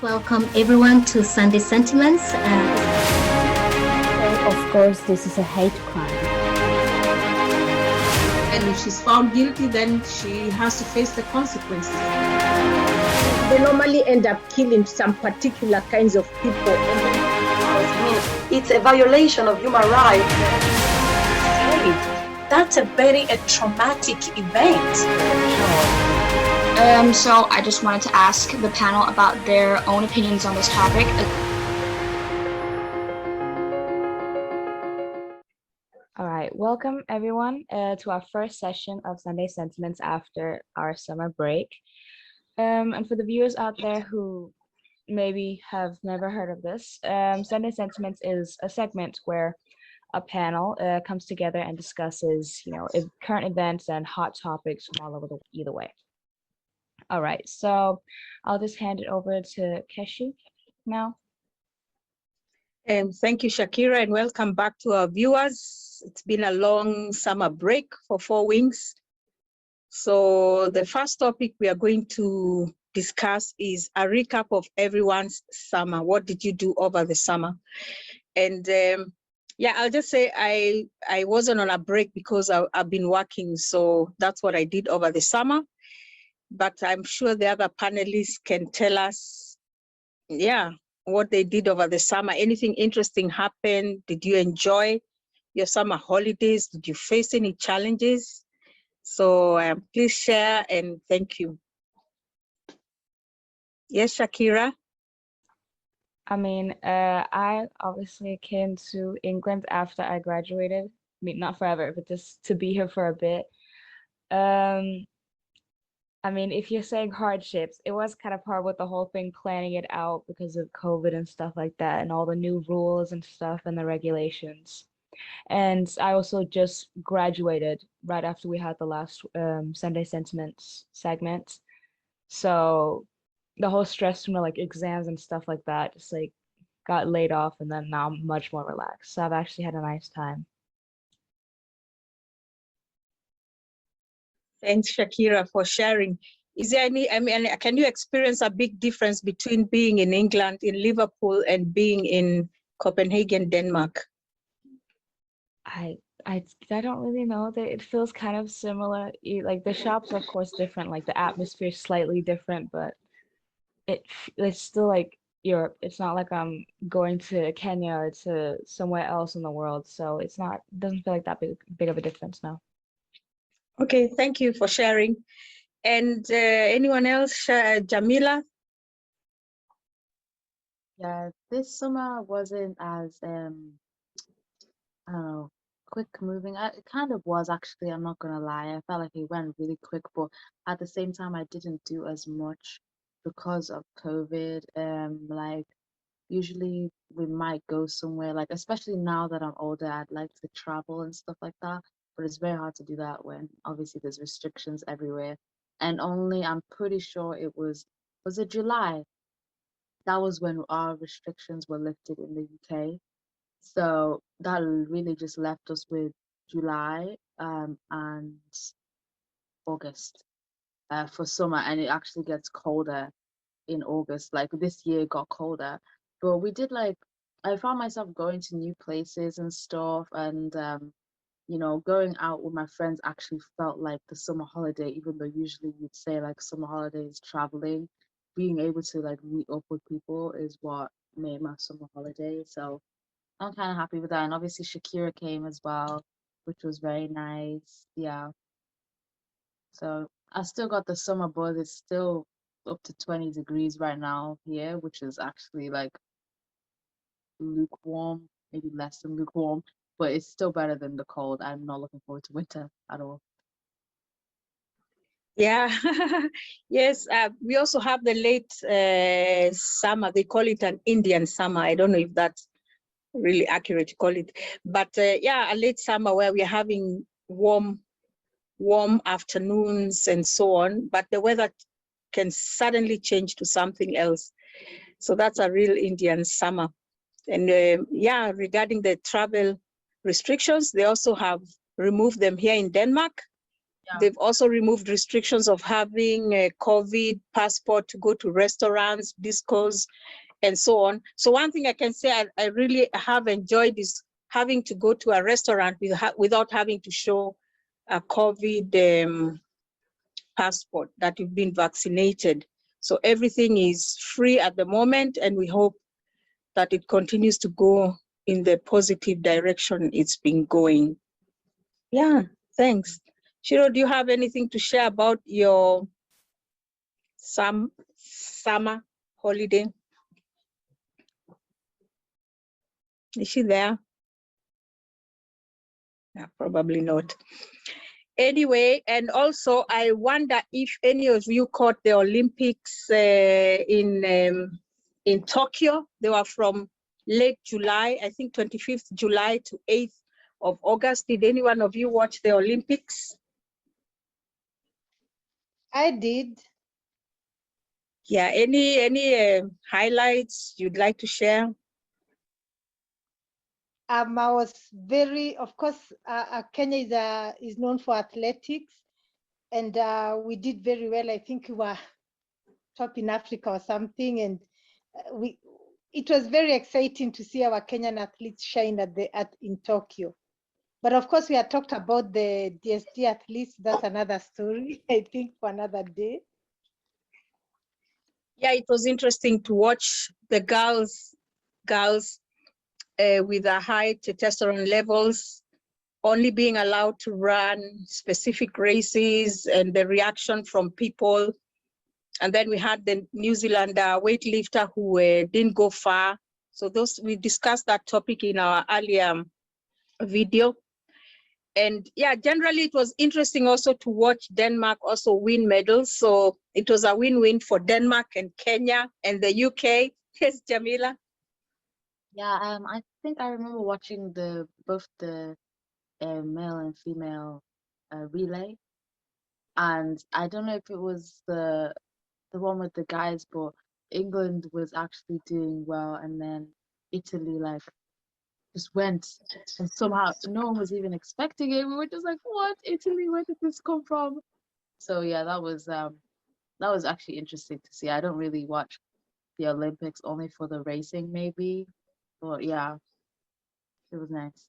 welcome everyone to Sunday Sentiments. Of course, this is a hate crime. And if she's found guilty, then she has to face the consequences. They normally end up killing some particular kinds of people. It's a violation of human rights. That's a very traumatic event. So I just wanted to ask the panel about their own opinions on this topic. All right, welcome everyone to our first session of Sunday Sentiments after our summer break. And for the viewers out there who maybe have never heard of this, Sunday Sentiments is a segment where a panel comes together and discusses, current events and hot topics from all over either way. All right, so I'll just hand it over to Keshi now. Thank you, Shakira, and welcome back to our viewers. It's been a long summer break for 4 weeks. So the first topic we are going to discuss is a recap of everyone's summer. What did you do over the summer? And I'll just say I wasn't on a break because I've been working. So that's what I did over the summer. But I'm sure the other panelists can tell us, what they did over the summer. Anything interesting happened? Did you enjoy your summer holidays? Did you face any challenges? So please share and thank you. Yes, Shakira? I obviously came to England after I graduated. Not forever, but just to be here for a bit. If you're saying hardships, it was kind of hard with the whole thing, planning it out because of COVID and stuff like that, and all the new rules and stuff and the regulations. And I also just graduated right after we had the last Sunday Sentiments segment. So the whole stress from exams and stuff like that just got laid off, and then now I'm much more relaxed. So I've actually had a nice time. Thanks, Shakira, for sharing. Is there any, can you experience a big difference between being in England, in Liverpool, and being in Copenhagen, Denmark? I don't really know. It feels kind of similar. The shops are of course different, the atmosphere is slightly different, but it's still Europe. It's not like I'm going to Kenya or to somewhere else in the world. So it doesn't feel like that big of a difference now. Okay, thank you for sharing. And anyone else? Jamila? Yeah, this summer wasn't as quick moving. It kind of was actually, I'm not gonna lie. I felt like it went really quick, but at the same time I didn't do as much because of COVID. Usually we might go somewhere, especially now that I'm older, I'd like to travel and stuff like that. But it's very hard to do that when obviously there's restrictions everywhere. And I'm pretty sure was it July? That was when our restrictions were lifted in the UK. So that really just left us with July and August for summer, and it actually gets colder in August. This year got colder, but we did I found myself going to new places and stuff, and going out with my friends actually felt like the summer holiday, even though usually you'd say summer holiday is traveling. Being able to meet up with people is what made my summer holiday. So I'm kind of happy with that. And obviously Shakira came as well, which was very nice. Yeah. So I still got the summer buzz. It's still up to 20 degrees right now here, which is actually lukewarm, maybe less than lukewarm, but it's still better than the cold. I'm not looking forward to winter at all. Yeah, yes. We also have the late summer. They call it an Indian summer. I don't know if that's really accurate to call it, but a late summer where we're having warm afternoons and so on, but the weather can suddenly change to something else. So that's a real Indian summer. And regarding the travel restrictions, they also have removed them here in Denmark. They've also removed restrictions of having a COVID passport to go to restaurants, discos, and so on. So one thing I can say I really have enjoyed is having to go to a restaurant without having to show a COVID passport that you've been vaccinated. So everything is free at the moment, and we hope that it continues to go in the positive direction it's been going. Yeah, thanks. Shiro, do you have anything to share about your summer holiday? Is she there? No, probably not. Anyway, and also I wonder if any of you caught the Olympics in Tokyo. They were from late July, I think 25th July to 8th of August. Did any one of you watch the Olympics? I did. Yeah, any highlights you'd like to share? I was very, of course, Kenya is known for athletics, and we did very well. I think we were top in Africa or something, and it was very exciting to see our Kenyan athletes shine in Tokyo. But of course, we had talked about the DSD athletes. That's another story, I think, for another day. Yeah, it was interesting to watch the girls with a high testosterone levels only being allowed to run specific races, and the reaction from people. And then we had the New Zealander weightlifter who didn't go far. So we discussed that topic in our earlier video. And yeah, generally it was interesting also to watch Denmark also win medals. So it was a win-win for Denmark and Kenya and the UK. Yes, Jamila? Yeah, I think I remember watching both the male and female relay, and I don't know if it was the one with the guys, but England was actually doing well, and then Italy just went, and somehow no one was even expecting it. We were just like, "What? Italy? Where did this come from?" So yeah, that was actually interesting to see. I don't really watch the Olympics, only for the racing maybe, but yeah, it was nice.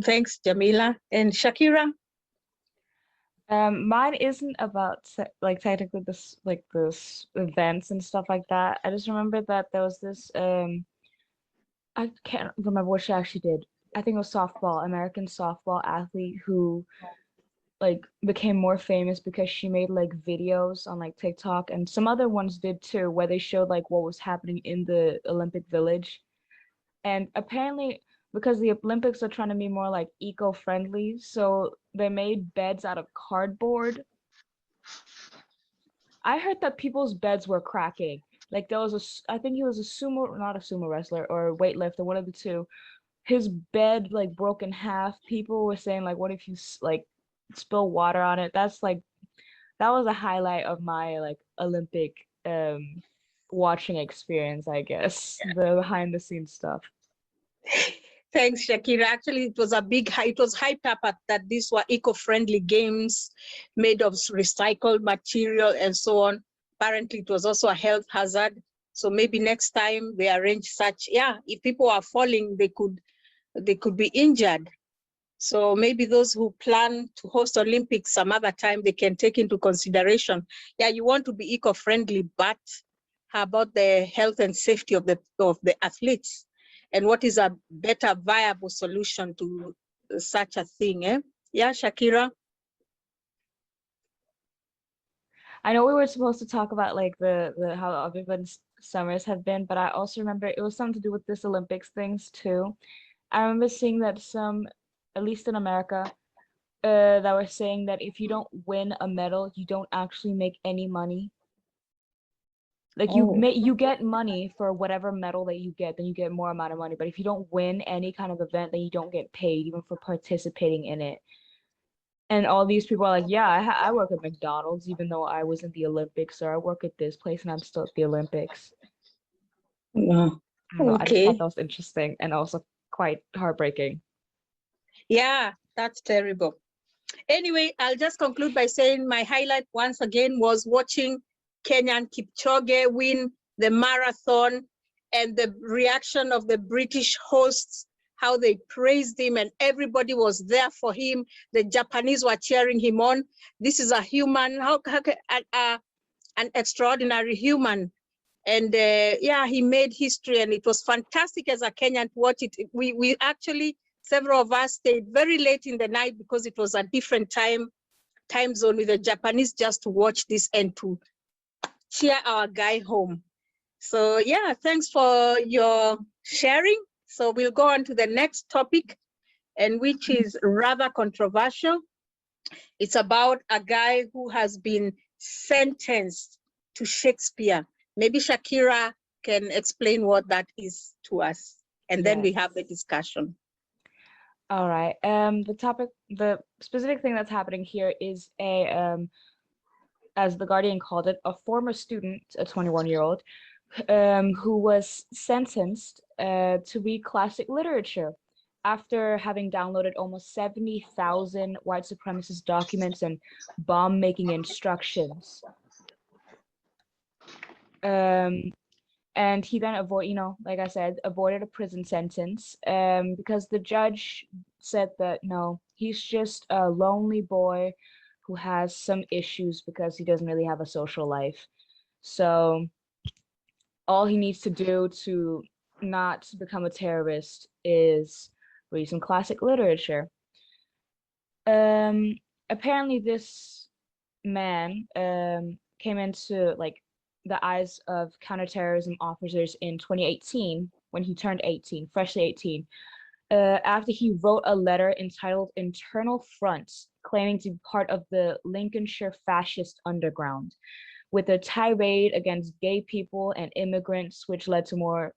Thanks, Jamila. And Shakira? Mine isn't about technically this events and stuff like that. I just remember that there was this I can't remember what she actually did. I think it was American softball athlete who became more famous because she made videos on TikTok, and some other ones did too, where they showed what was happening in the Olympic Village. And apparently, because the Olympics are trying to be more eco-friendly, so they made beds out of cardboard. I heard that people's beds were cracking. There was I think he was not a sumo wrestler or a weightlifter, one of the two. His bed broke in half. People were saying what if you spill water on it? That was a highlight of my Olympic watching experience, I guess. The behind the scenes stuff. Thanks, Shakira. Actually, it was hyped up that these were eco-friendly games made of recycled material and so on. Apparently, it was also a health hazard. So maybe next time they arrange such, if people are falling, they could be injured. So maybe those who plan to host Olympics some other time, they can take into consideration. Yeah, you want to be eco-friendly, but how about the health and safety of the athletes? And what is a better viable solution to such a thing? Yeah, Shakira? I know we were supposed to talk about the how everyone's summers have been, but I also remember it was something to do with this Olympics things too. I remember seeing that some, at least in America, that were saying that if you don't win a medal, you don't actually make any money. You get money for whatever medal that you get, then you get more amount of money. But if you don't win any kind of event, then you don't get paid even for participating in it. And all these people are like, yeah, I work at McDonald's even though I was in the Olympics, or I work at this place and I'm still at the Olympics. Wow. I don't know, I just thought that was interesting and also quite heartbreaking. Yeah, that's terrible. Anyway, I'll just conclude by saying my highlight once again was watching Kenyan Kipchoge win the marathon, and the reaction of the British hosts, how they praised him and everybody was there for him. The Japanese were cheering him on. This is a human, an extraordinary human. And yeah, he made history, and it was fantastic as a Kenyan to watch it. We actually, several of us stayed very late in the night because it was a different time zone with the Japanese, just to watch this and to cheer our guy home. So yeah, thanks for your sharing. So we'll go on to the next topic, and which is rather controversial. It's about a guy who has been sentenced to Shakespeare. Maybe Shakira can explain what that is to us, and then we have the discussion. All right. The specific thing that's happening here is as the Guardian called it, a former student, a 21-year-old, who was sentenced to read classic literature after having downloaded almost 70,000 white supremacist documents and bomb-making instructions. And he then like I said, avoided a prison sentence because the judge said that no, he's just a lonely boy who has some issues because he doesn't really have a social life. So all he needs to do to not become a terrorist is read some classic literature. Apparently this man came into like the eyes of counterterrorism officers in 2018 when he turned 18, freshly 18, after he wrote a letter entitled Internal Fronts, claiming to be part of the Lincolnshire fascist underground, with a tirade against gay people and immigrants, which led to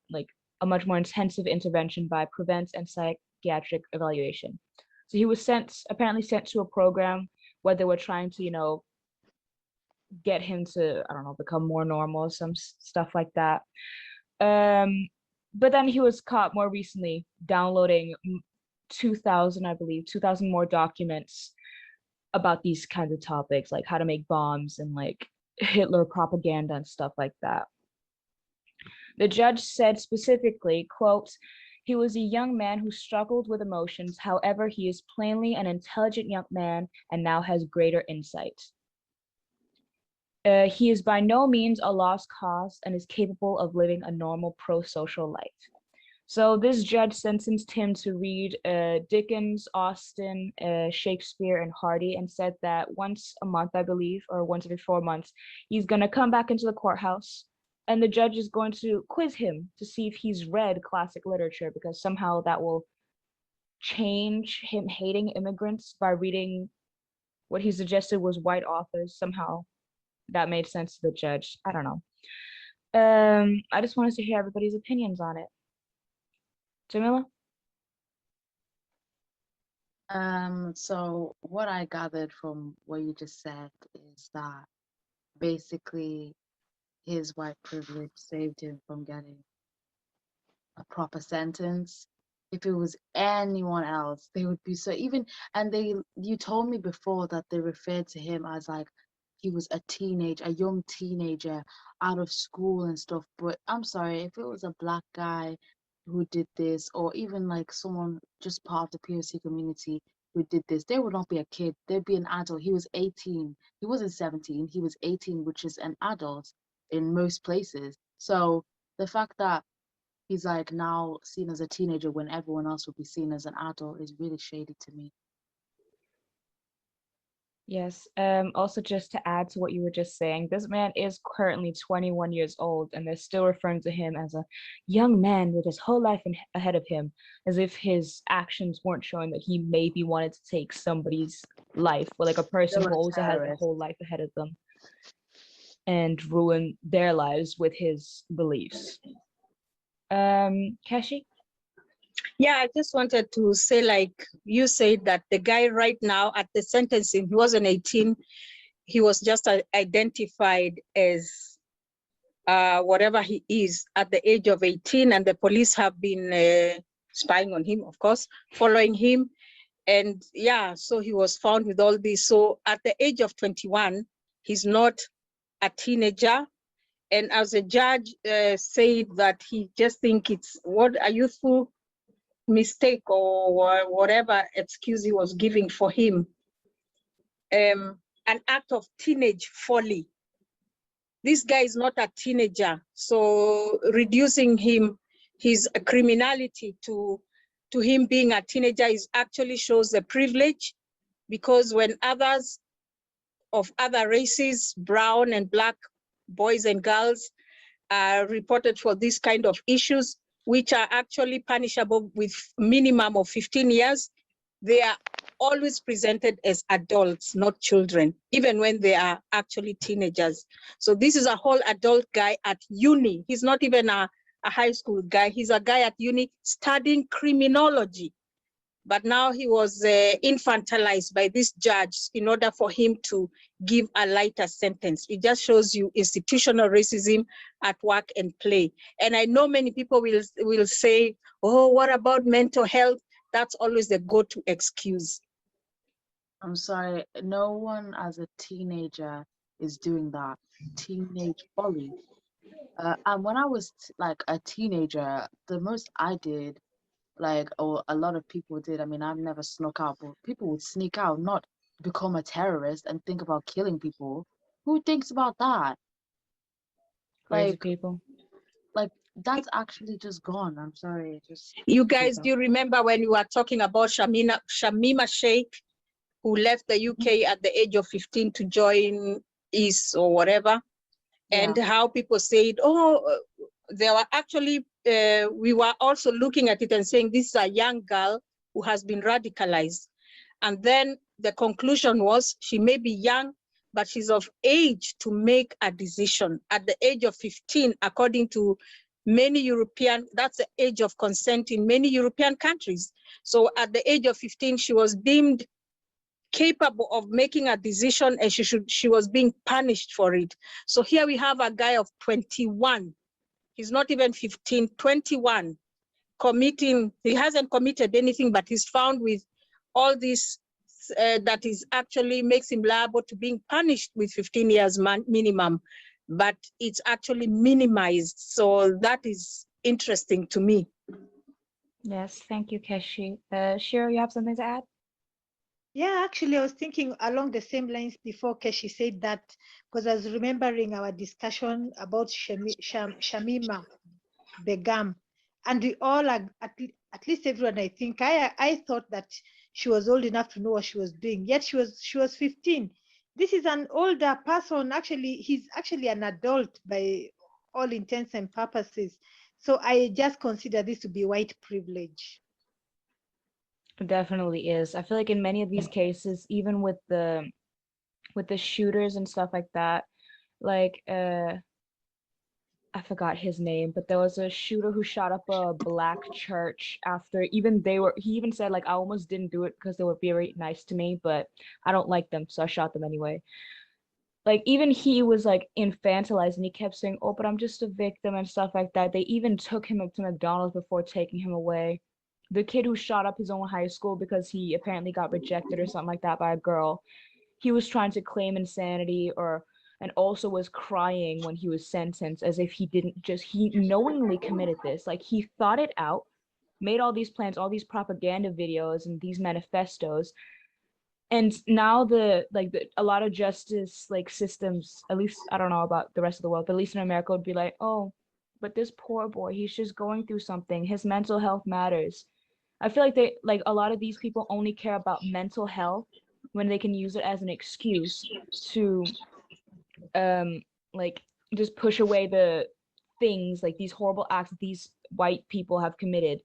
a much more intensive intervention by Prevent and psychiatric evaluation. So he was apparently sent to a program where they were trying to, get him to, I don't know, become more normal, some stuff like that. But then he was caught more recently downloading 2,000 more documents about these kinds of topics, like how to make bombs and like Hitler propaganda and stuff like that. The judge said specifically, quote, "He was a young man who struggled with emotions. However, he is plainly an intelligent young man and now has greater insight. He is by no means a lost cause and is capable of living a normal pro-social life." So this judge sentenced him to read Dickens, Austen, Shakespeare, and Hardy, and said that once a month, I believe, or once every 4 months, he's going to come back into the courthouse, and the judge is going to quiz him to see if he's read classic literature, because somehow that will change him hating immigrants by reading what he suggested was white authors. Somehow that made sense to the judge. I don't know. I just wanted to hear everybody's opinions on it. Jamila? So what I gathered from what you just said is that basically his white privilege saved him from getting a proper sentence. If it was anyone else, they would be so even, and you told me before that they referred to him as like he was a young teenager out of school and stuff. But I'm sorry, if it was a black guy who did this, or even like someone just part of the POC community who did this, they would not be a kid, they'd be an adult. He was 18, he wasn't 17, he was 18, which is an adult in most places. So the fact that he's like now seen as a teenager when everyone else would be seen as an adult is really shady to me. Yes. Also, just to add to what you were just saying, this man is currently 21 years old, and they're still referring to him as a young man with his whole life ahead of him, as if his actions weren't showing that he maybe wanted to take somebody's life, or like a person who also has a whole life ahead of them, and ruin their lives with his beliefs. Kashi? Yeah, I just wanted to say, like you said, that the guy right now at the sentencing, he wasn't 18. He was just identified as whatever he is at the age of 18, and the police have been spying on him, of course, following him. And yeah, so he was found with all this. So at the age of 21, he's not a teenager. And as a judge said that he just think it's what a youthful mistake or whatever excuse he was giving for him, an act of teenage folly. This guy is not a teenager, so reducing his criminality to him being a teenager is actually shows the privilege, because when others of other races, brown and black boys and girls, are reported for this kind of issues, which are actually punishable with minimum of 15 years, they are always presented as adults, not children, even when they are actually teenagers. So this is a whole adult guy at uni. He's not even a high school guy. He's a guy at uni studying criminology. But now he was infantilized by this judge in order for him to give a lighter sentence. It just shows you institutional racism at work and play. And I know many people will say, oh, what about mental health? That's always the go-to excuse. I'm sorry, no one as a teenager is doing that. Teenage folly. And when I was like a teenager, the most I did, like, or a lot of people did, I mean, I've never snuck out, but people would sneak out, not become a terrorist and think about killing people. Who thinks about that? Crazy people. Like that's actually just gone. I'm sorry. Just You guys, do you remember when we were talking about Shamima Sheikh, who left the UK at the age of 15 to join IS or whatever, and how people said, oh, there were actually, we were also looking at it and saying this is a young girl who has been radicalized. And then the conclusion was she may be young, but she's of age to make a decision. At the age of 15, according to many European, that's the age of consent in many European countries. So at the age of 15, she was deemed capable of making a decision, and she was being punished for it. So here we have a guy of 21. He's not even 15, 21, committing, he hasn't committed anything, but he's found with all this that is actually makes him liable to being punished with 15 years minimum, but it's actually minimized. So that is interesting to me. Yes, thank you, Keshi. Shira, you have something to add? Yeah, actually, I was thinking along the same lines before Keshi said that, because I was remembering our discussion about Shamima Begum, and we all, at least everyone, I think, I thought that she was old enough to know what she was doing, yet she was 15. This is an older person. Actually, he's actually an adult by all intents and purposes. So I just consider this to be white privilege. It definitely is. I feel like in many of these cases, even with the shooters and stuff like that, like I forgot his name, but there was a shooter who shot up a black church after he even said like, I almost didn't do it because they were very nice to me, but I don't like them, so I shot them anyway. Like even he was like infantilized and he kept saying, oh, but I'm just a victim and stuff like that. They even took him up to McDonald's before taking him away. The kid who shot up his own high school because he apparently got rejected or something like that by a girl, he was trying to claim insanity and also was crying when he was sentenced, as if he knowingly committed this. Like he thought it out, made all these plans, all these propaganda videos and these manifestos. And now a lot of justice like systems, at least I don't know about the rest of the world, but at least in America would be like, oh, but this poor boy, he's just going through something. His mental health matters. I feel like a lot of these people only care about mental health when they can use it as an excuse to like just push away the things, like these horrible acts that these white people have committed,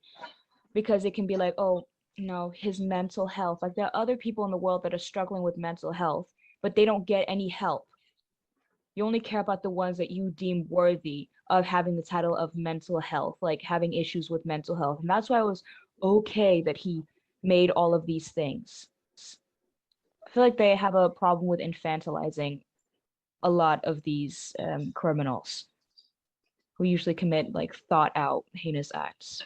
because it can be like, oh no, his mental health. Like there are other people in the world that are struggling with mental health, but they don't get any help. You only care about the ones that you deem worthy of having the title of mental health, like having issues with mental health. And that's why it was okay that he made all of these things. I feel like they have a problem with infantilizing a lot of these criminals who usually commit like thought out heinous acts.